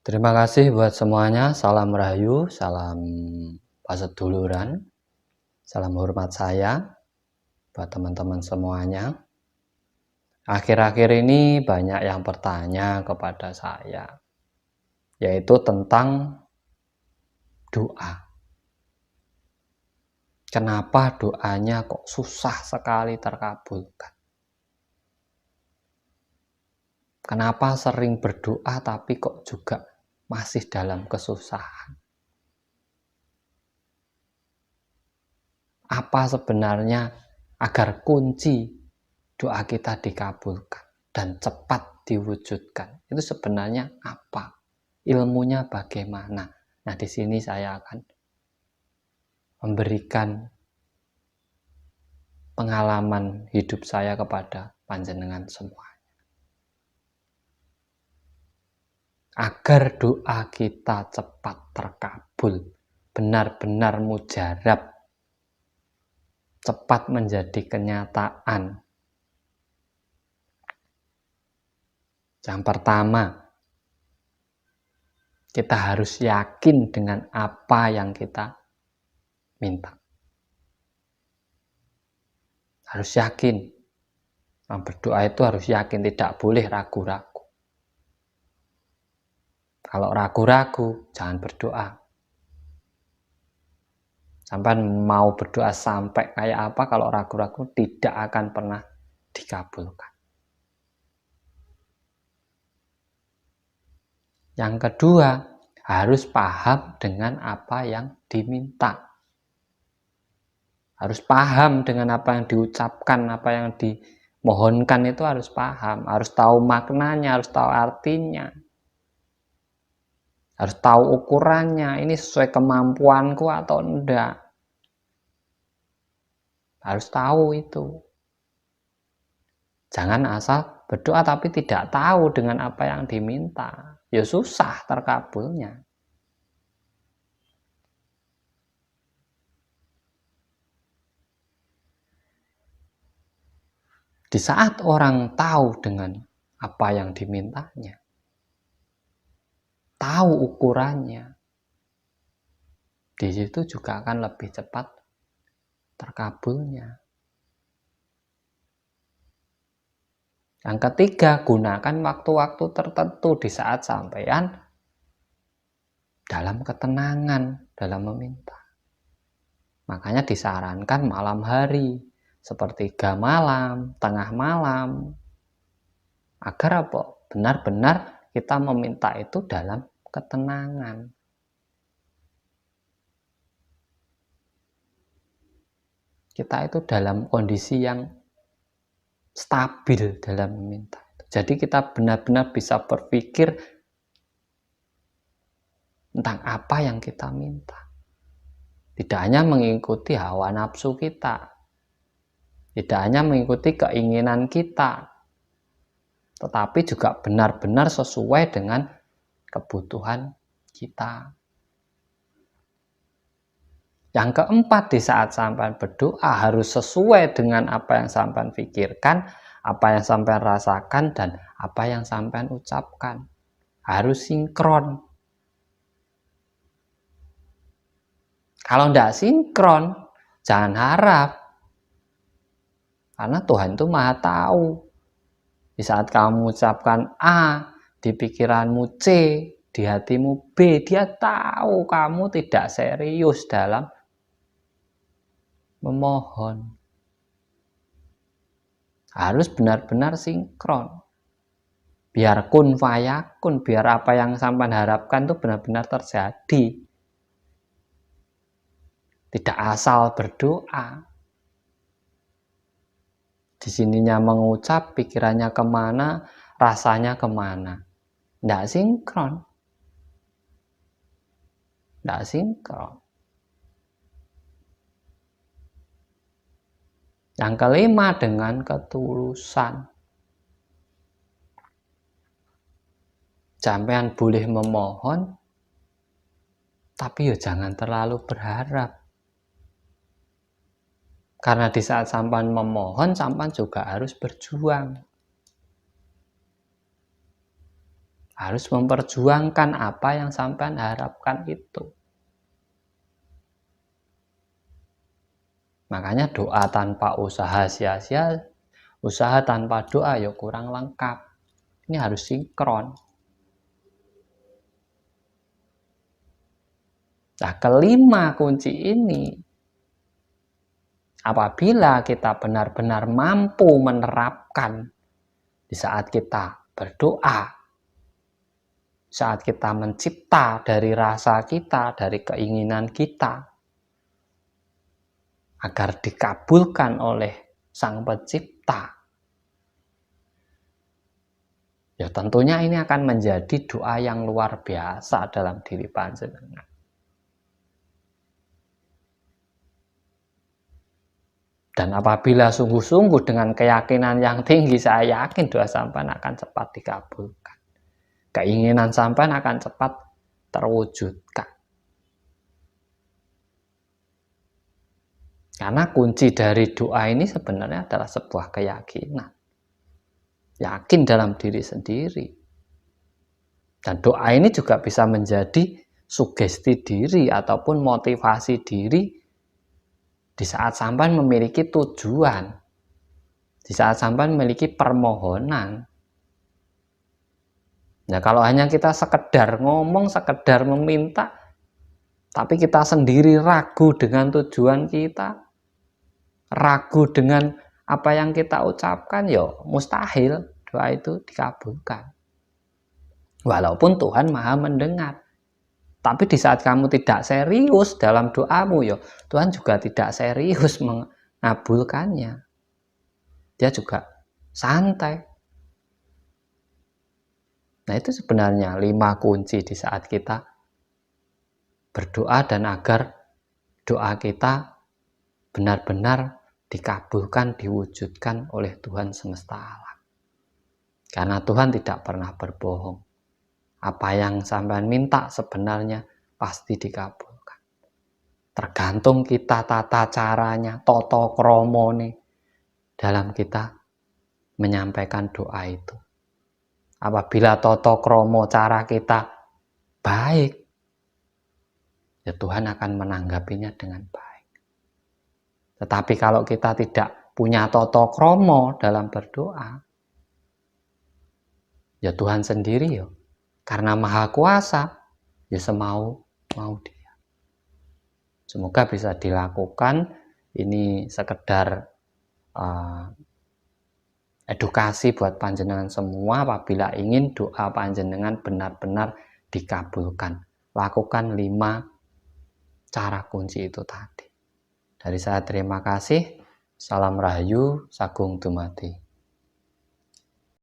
Terima kasih buat semuanya. Salam rahayu, salam paseduluran, salam hormat saya buat teman-teman semuanya. Akhir-akhir ini banyak yang bertanya kepada saya, yaitu tentang doa. Kenapa doanya kok susah sekali terkabulkan? Kenapa sering berdoa tapi kok juga masih dalam kesusahan? Apa sebenarnya agar kunci doa kita dikabulkan dan cepat diwujudkan? Itu sebenarnya apa? Ilmunya bagaimana? Nah, di sini saya akan memberikan pengalaman hidup saya kepada panjenengan semua. Agar doa kita cepat terkabul, benar-benar mujarab, cepat menjadi kenyataan. Yang pertama, kita harus yakin dengan apa yang kita minta. Harus yakin. Berdoa itu harus yakin, tidak boleh ragu-ragu. Kalau ragu-ragu, jangan berdoa. Sampai mau berdoa sampai kayak apa, kalau ragu-ragu tidak akan pernah dikabulkan. Yang kedua, harus paham dengan apa yang diminta. Harus paham dengan apa yang diucapkan, apa yang dimohonkan itu harus paham. Harus tahu maknanya, harus tahu artinya. Harus tahu ukurannya, ini sesuai kemampuanku atau enggak. Harus tahu itu. Jangan asal berdoa tapi tidak tahu dengan apa yang diminta. Ya susah terkabulnya. Di saat orang tahu dengan apa yang dimintanya, tahu ukurannya, di situ juga akan lebih cepat terkabulnya. Yang ketiga, gunakan waktu-waktu tertentu di saat sampean dalam ketenangan, dalam meminta. Makanya disarankan malam hari, sepertiga malam, tengah malam, agar apa? Benar-benar kita meminta itu dalam ketenangan. Kita itu dalam kondisi yang stabil dalam meminta. Jadi kita benar-benar bisa berpikir tentang apa yang kita minta. Tidak hanya mengikuti hawa nafsu kita, tidak hanya mengikuti keinginan kita, tetapi juga benar-benar sesuai dengan kebutuhan kita. Yang keempat, di saat sampean berdoa harus sesuai dengan apa yang sampean pikirkan, apa yang sampean rasakan, dan apa yang sampean ucapkan. Harus sinkron. Kalau tidak sinkron, jangan harap. Karena Tuhan itu maha tahu. Di saat kamu ucapkan A, di pikiranmu C, di hatimu B, dia tahu kamu tidak serius dalam memohon. Harus benar-benar sinkron. Biar kun fayakun, biar apa yang sampean harapkan itu benar-benar terjadi. Tidak asal berdoa. Di sininya mengucap, pikirannya kemana, rasanya kemana. Tidak sinkron. Tidak sinkron. Yang kelima, dengan ketulusan. Sampean boleh memohon, tapi ya jangan terlalu berharap. Karena di saat sampean memohon, sampean juga harus berjuang. harus memperjuangkan apa yang sampean harapkan itu. Makanya doa tanpa usaha sia-sia, usaha tanpa doa ya kurang lengkap. Ini harus sinkron. Nah, kelima kunci ini, apabila kita benar-benar mampu menerapkan di saat kita berdoa, saat kita mencipta dari rasa kita, dari keinginan kita, agar dikabulkan oleh Sang Pencipta, ya tentunya ini akan menjadi doa yang luar biasa dalam diri panjenengan. Dan apabila sungguh-sungguh dengan keyakinan yang tinggi, saya yakin doa sampean akan cepat dikabulkan. Keinginan sampean akan cepat terwujudkan. Karena kunci dari doa ini sebenarnya adalah sebuah keyakinan. Yakin dalam diri sendiri. Dan doa ini juga bisa menjadi sugesti diri ataupun motivasi diri di saat sampean memiliki tujuan, di saat sampean memiliki permohonan. Nah, kalau hanya kita sekedar ngomong, sekedar meminta, tapi kita sendiri ragu dengan tujuan kita, ragu dengan apa yang kita ucapkan, ya mustahil doa itu dikabulkan. Walaupun Tuhan Maha mendengar. Tapi di saat kamu tidak serius dalam doamu, ya Tuhan juga tidak serius mengabulkannya. Dia juga santai. Nah, itu sebenarnya 5 kunci di saat kita berdoa dan agar doa kita benar-benar dikabulkan, diwujudkan oleh Tuhan semesta alam. Karena Tuhan tidak pernah berbohong. Apa yang sampean minta sebenarnya pasti dikabulkan. Tergantung kita tata caranya, tata kramane dalam kita menyampaikan doa itu. Apabila tata krama cara kita baik, ya Tuhan akan menanggapinya dengan baik. Tetapi kalau kita tidak punya tata krama dalam berdoa, ya Tuhan sendiri ya, karena Maha Kuasa, ya semau dia. Semoga bisa dilakukan. Ini sekedar edukasi buat panjenengan semua. Apabila ingin doa panjenengan benar-benar dikabulkan, lakukan 5 cara kunci itu tadi. Dari saya terima kasih. Salam Rahayu, Sagung Dumadi.